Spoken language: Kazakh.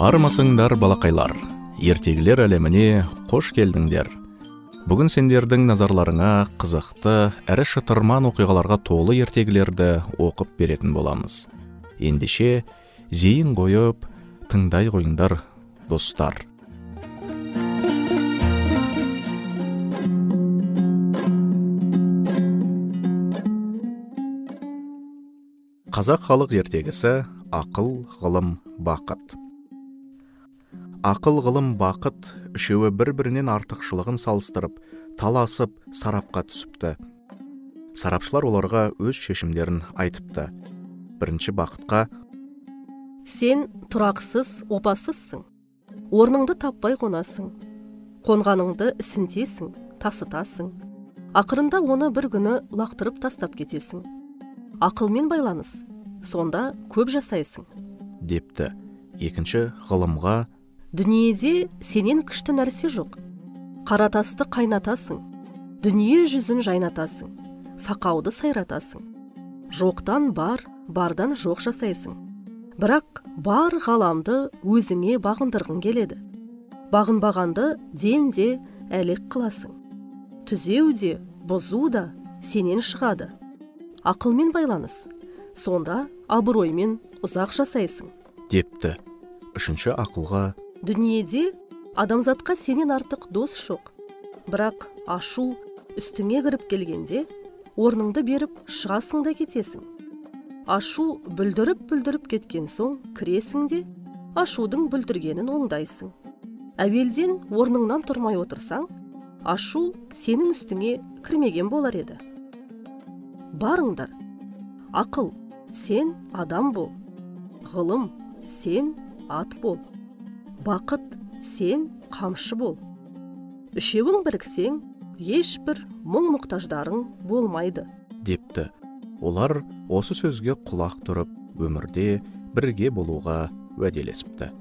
Армысыңдар балақайлар, ертегілер әлеміне қош келдіңдер. Бүгін сендердің назарларыңа қызықты, әрі шытырман оқиғаларға толы ертегілерді оқып беретін боламыз. Ендеше, зейін қойып, тыңдай қойыңдар, достар. Қазақ халық ертегісі ақыл, ғылым, бақыт. Ақыл, ғылым, бақыт үшеуі бір-бірінен артықшылығын салыстырып, таласып, сарапқа түсіпті. Сарапшылар оларға өз шешімдерін айтыпты. Бірінші бақытқа: сен тұрақсыз, опасызсың. Орныңды таппай қонасың. Қонғаныңды ісінтесің, тасытасың. Ақырында оны бір күні лақтырып тастап кетесің. Ақылмен байланыс, сонда көп жасайсың. Депті. Екінші ғылымға: дүниеде сенен күшті нәрсе жоқ. Қара тасты қайнатасың. Дүние жүзін жайнатасың. Сақауды сайратасың. Жоқтан бар, бардан жоқ жасайсың. Бірақ бар ғаламды өзіңе бағындырғың келеді. Бағынбағанды демде әлек қыласың. Түзеу де, бұзу да сенен шығады. Ақылмен байланыс, сонда абыроймен ұзақ жасайсың. Депті. Үшінші ақылға: дүниеде адамзатқа сенен артық дос жоқ. Бірақ ашу үстіңе кіріп келгенде, орныңды беріп шығасың да кетесің. Ашу бүлдіріп кеткен соң кіресің де, ашудың бүлдіргенін оңдайсың. Әуелден орныңнан тұрмай отырсаң, ашу сенің үстіңе кірмеген болар еді. Барыңдар. Ақыл, сен адам бол. Ғылым, сен ат бол. Бақыт, сен қамшы бол. Үшеуің біріксең, ешбір мұң-мұқтаждарың болмайды. Депті. Олар осы сөзге құлақ тұрып, өмірде бірге болуға уәделесіпті.